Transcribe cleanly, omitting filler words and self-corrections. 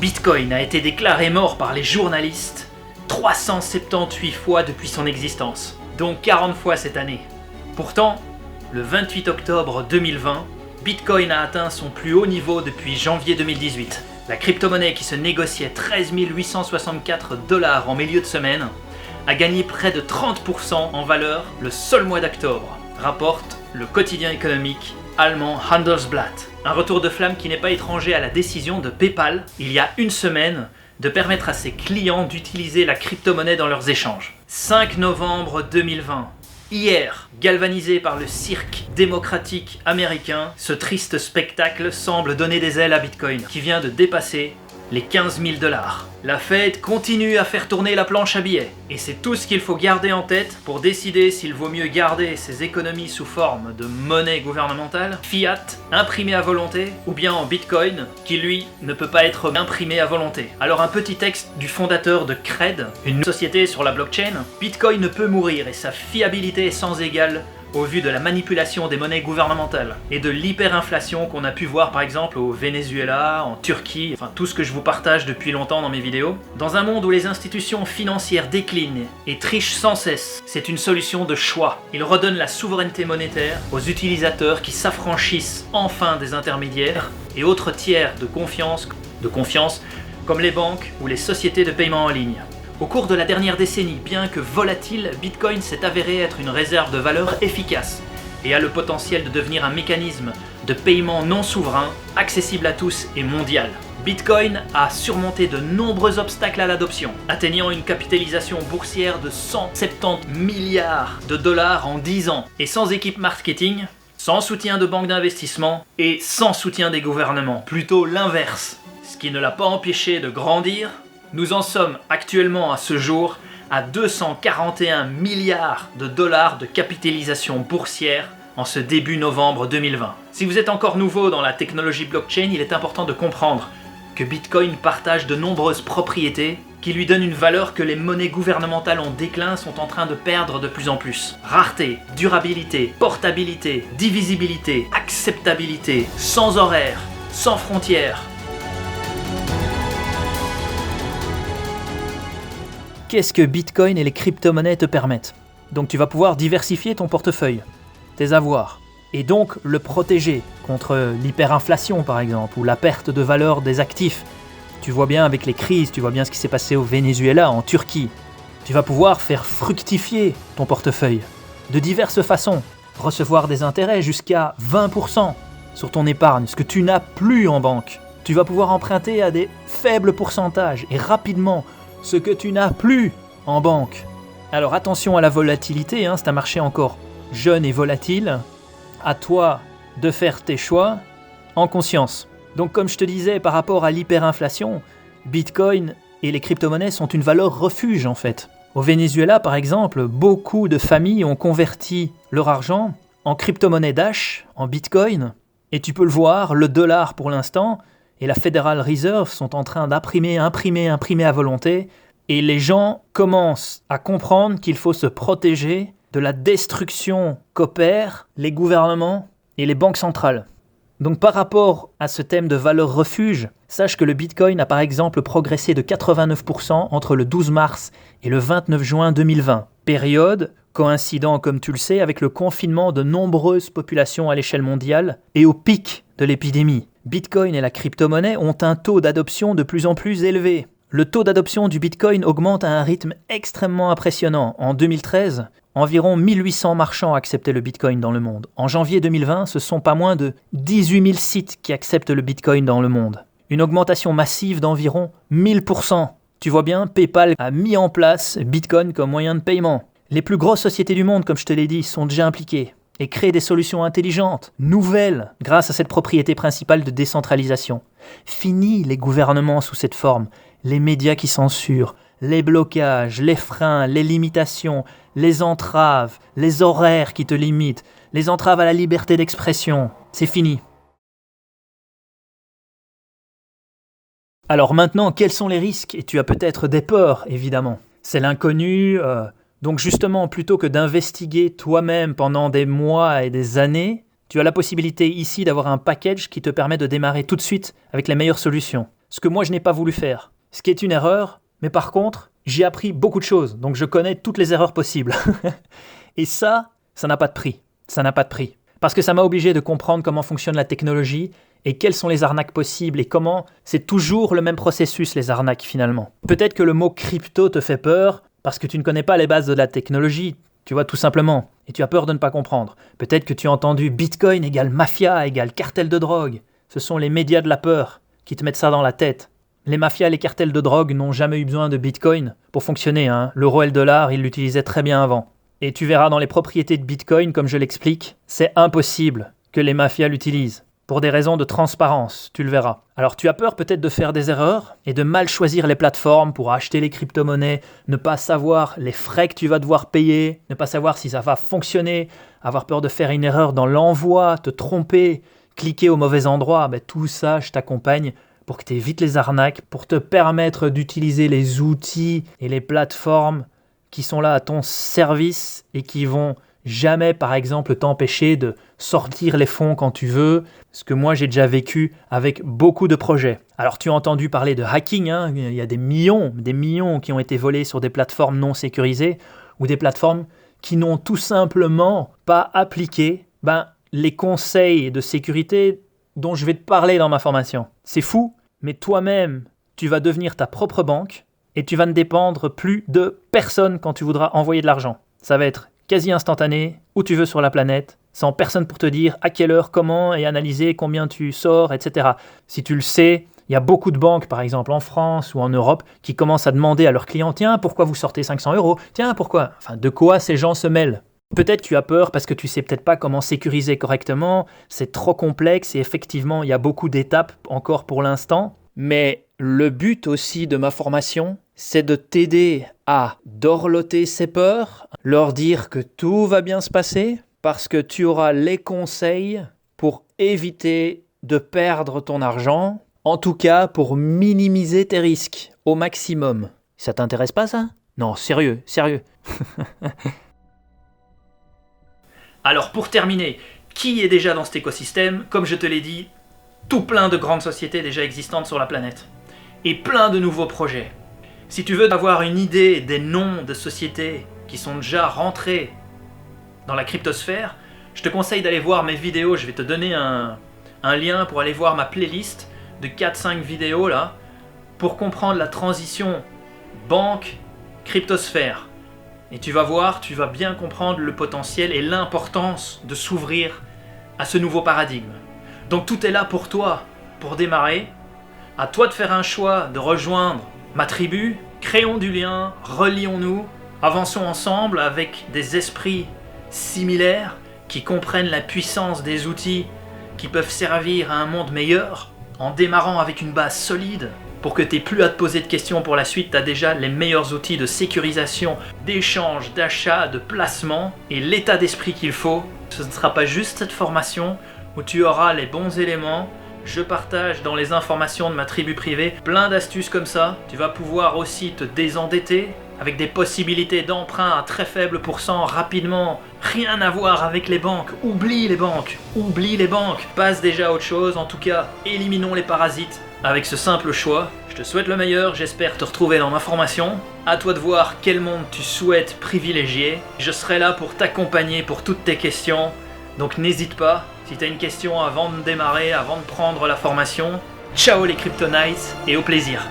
Bitcoin a été déclaré mort par les journalistes 378 fois depuis son existence, dont 40 fois cette année. Pourtant, le 28 octobre 2020, Bitcoin a atteint son plus haut niveau depuis janvier 2018. La crypto-monnaie qui se négociait 13 864 $ en milieu de semaine a gagné près de 30% en valeur le seul mois d'octobre, rapporte le quotidien économique allemand Handelsblatt. Un retour de flamme qui n'est pas étranger à la décision de PayPal, il y a une semaine, de permettre à ses clients d'utiliser la crypto-monnaie dans leurs échanges. 5 novembre 2020. Hier, galvanisé par le cirque démocratique américain, ce triste spectacle semble donner des ailes à Bitcoin, qui vient de dépasser les 15 000 $. La Fed continue à faire tourner la planche à billets, et c'est tout ce qu'il faut garder en tête pour décider s'il vaut mieux garder ses économies sous forme de monnaie gouvernementale, fiat, imprimée à volonté, ou bien en Bitcoin, qui lui ne peut pas être imprimé à volonté. Alors un petit texte du fondateur de Cred, une société sur la blockchain: Bitcoin ne peut mourir et sa fiabilité est sans égale au vu de la manipulation des monnaies gouvernementales et de l'hyperinflation qu'on a pu voir par exemple au Venezuela, en Turquie, enfin tout ce que je vous partage depuis longtemps dans mes vidéos. Dans un monde où les institutions financières déclinent et trichent sans cesse, c'est une solution de choix. Il redonne la souveraineté monétaire aux utilisateurs qui s'affranchissent enfin des intermédiaires et autres tiers de confiance comme les banques ou les sociétés de paiement en ligne. Au cours de la dernière décennie, bien que volatile, Bitcoin s'est avéré être une réserve de valeur efficace et a le potentiel de devenir un mécanisme de paiement non souverain, accessible à tous et mondial. Bitcoin a surmonté de nombreux obstacles à l'adoption, atteignant une capitalisation boursière de 170 milliards de dollars en 10 ans, et sans équipe marketing, sans soutien de banques d'investissement et sans soutien des gouvernements, plutôt l'inverse, ce qui ne l'a pas empêché de grandir. Nous en sommes actuellement à ce jour à 241 milliards de dollars de capitalisation boursière en ce début novembre 2020. Si vous êtes encore nouveau dans la technologie blockchain, il est important de comprendre que Bitcoin partage de nombreuses propriétés qui lui donnent une valeur que les monnaies gouvernementales en déclin sont en train de perdre de plus en plus. Rareté, durabilité, portabilité, divisibilité, acceptabilité, sans horaire, sans frontières. Qu'est-ce que Bitcoin et les crypto-monnaies te permettent? Donc tu vas pouvoir diversifier ton portefeuille, tes avoirs, et donc le protéger contre l'hyperinflation par exemple, ou la perte de valeur des actifs. Tu vois bien avec les crises, tu vois bien ce qui s'est passé au Venezuela, en Turquie. Tu vas pouvoir faire fructifier ton portefeuille de diverses façons, recevoir des intérêts jusqu'à 20% sur ton épargne, ce que tu n'as plus en banque. Tu vas pouvoir emprunter à des faibles pourcentages et rapidement ce que tu n'as plus en banque. Alors attention à la volatilité, c'est un marché encore jeune et volatile. À toi de faire tes choix en conscience. Donc comme je te disais, par rapport à l'hyperinflation, Bitcoin et les crypto-monnaies sont une valeur refuge en fait. Au Venezuela par exemple, beaucoup de familles ont converti leur argent en crypto-monnaie Dash, en Bitcoin, et tu peux le voir, le dollar pour l'instant et la Federal Reserve sont en train d'imprimer à volonté, et les gens commencent à comprendre qu'il faut se protéger de la destruction qu'opèrent les gouvernements et les banques centrales. Donc par rapport à ce thème de valeur refuge, sache que le Bitcoin a par exemple progressé de 89% entre le 12 mars et le 29 juin 2020, période coïncidant, comme tu le sais, avec le confinement de nombreuses populations à l'échelle mondiale et au pic de l'épidémie. Bitcoin et la crypto-monnaie ont un taux d'adoption de plus en plus élevé. Le taux d'adoption du Bitcoin augmente à un rythme extrêmement impressionnant. En 2013, environ 1800 marchands acceptaient le Bitcoin dans le monde. En janvier 2020, ce sont pas moins de 18 000 sites qui acceptent le Bitcoin dans le monde. Une augmentation massive d'environ 1000%. Tu vois bien, PayPal a mis en place Bitcoin comme moyen de paiement. Les plus grosses sociétés du monde, comme je te l'ai dit, sont déjà impliquées et créent des solutions intelligentes, nouvelles, grâce à cette propriété principale de décentralisation. Fini les gouvernements sous cette forme, les médias qui censurent, les blocages, les freins, les limitations, les entraves, les horaires qui te limitent, les entraves à la liberté d'expression. C'est fini. Alors maintenant, quels sont les risques? Et tu as peut-être des peurs, évidemment. C'est l'inconnu. Donc justement, plutôt que d'investiguer toi-même pendant des mois et des années, tu as la possibilité ici d'avoir un package qui te permet de démarrer tout de suite avec les meilleures solutions. ce que moi je n'ai pas voulu faire. Ce qui est une erreur, mais par contre, j'ai appris beaucoup de choses, donc je connais toutes les erreurs possibles. Et ça n'a pas de prix. Ça n'a pas de prix. Parce que ça m'a obligé de comprendre comment fonctionne la technologie et quelles sont les arnaques possibles et comment c'est toujours le même processus, les arnaques finalement. Peut-être que le mot crypto te fait peur parce que tu ne connais pas les bases de la technologie, tu vois, tout simplement, et tu as peur de ne pas comprendre. Peut-être que tu as entendu Bitcoin égale mafia égale cartel de drogue. Ce sont les médias de la peur qui te mettent ça dans la tête. Les mafias et les cartels de drogue n'ont jamais eu besoin de Bitcoin pour fonctionner, hein. L'euro et le dollar, ils l'utilisaient très bien avant. Et tu verras dans les propriétés de Bitcoin, comme je l'explique, c'est impossible que les mafias l'utilisent. Pour des raisons de transparence, tu le verras. Alors tu as peur peut-être de faire des erreurs et de mal choisir les plateformes pour acheter les crypto-monnaies, ne pas savoir les frais que tu vas devoir payer, ne pas savoir si ça va fonctionner, avoir peur de faire une erreur dans l'envoi, te tromper, cliquer au mauvais endroit. Tout ça, je t'accompagne pour que tu évites les arnaques, pour te permettre d'utiliser les outils et les plateformes qui sont là à ton service et qui vont jamais, par exemple, t'empêcher de sortir les fonds quand tu veux, ce que moi j'ai déjà vécu avec beaucoup de projets. Alors tu as entendu parler de hacking, hein, il y a des millions qui ont été volés sur des plateformes non sécurisées ou des plateformes qui n'ont tout simplement pas appliqué les conseils de sécurité dont je vais te parler dans ma formation. C'est fou, mais toi-même, tu vas devenir ta propre banque et tu vas ne dépendre plus de personne quand tu voudras envoyer de l'argent. Ça va être quasi instantané, où tu veux sur la planète, sans personne pour te dire à quelle heure, comment et analyser combien tu sors, etc. Si tu le sais, il y a beaucoup de banques, par exemple en France ou en Europe, qui commencent à demander à leurs clients « Tiens, pourquoi vous sortez 500 €? Tiens, pourquoi ?» Enfin, de quoi ces gens se mêlent? Peut-être tu as peur parce que tu sais peut-être pas comment sécuriser correctement, c'est trop complexe et effectivement, il y a beaucoup d'étapes encore pour l'instant. Mais le but aussi de ma formation, c'est de t'aider à dorloter ces peurs, leur dire que tout va bien se passer, parce que tu auras les conseils pour éviter de perdre ton argent, en tout cas pour minimiser tes risques au maximum. Ça t'intéresse pas ça? Non, sérieux. Alors pour terminer, qui est déjà dans cet écosystème? Comme je te l'ai dit, tout plein de grandes sociétés déjà existantes sur la planète. Et plein de nouveaux projets. Si tu veux avoir une idée des noms de sociétés qui sont déjà rentrées dans la cryptosphère, je te conseille d'aller voir mes vidéos. Je vais te donner un lien pour aller voir ma playlist de 4-5 vidéos là, pour comprendre la transition banque-cryptosphère. Et tu vas voir, tu vas bien comprendre le potentiel et l'importance de s'ouvrir à ce nouveau paradigme. Donc tout est là pour toi, pour démarrer. À toi de faire un choix, de rejoindre ma tribu. Créons du lien, relions-nous, avançons ensemble avec des esprits similaires qui comprennent la puissance des outils qui peuvent servir à un monde meilleur, en démarrant avec une base solide. Pour que tu n'aies plus à te poser de questions pour la suite, tu as déjà les meilleurs outils de sécurisation, d'échange, d'achat, de placement et l'état d'esprit qu'il faut. Ce ne sera pas juste cette formation où tu auras les bons éléments. Je partage dans les informations de ma tribu privée plein d'astuces comme ça. Tu vas pouvoir aussi te désendetter avec des possibilités d'emprunt à très faible pourcent rapidement. Rien à voir avec les banques. Oublie les banques. Passe déjà à autre chose. En tout cas, éliminons les parasites avec ce simple choix. Je te souhaite le meilleur. J'espère te retrouver dans ma formation. À toi de voir quel monde tu souhaites privilégier. Je serai là pour t'accompagner pour toutes tes questions. Donc n'hésite pas. Si tu as une question avant de démarrer, avant de prendre la formation, ciao les Cryptonites et au plaisir.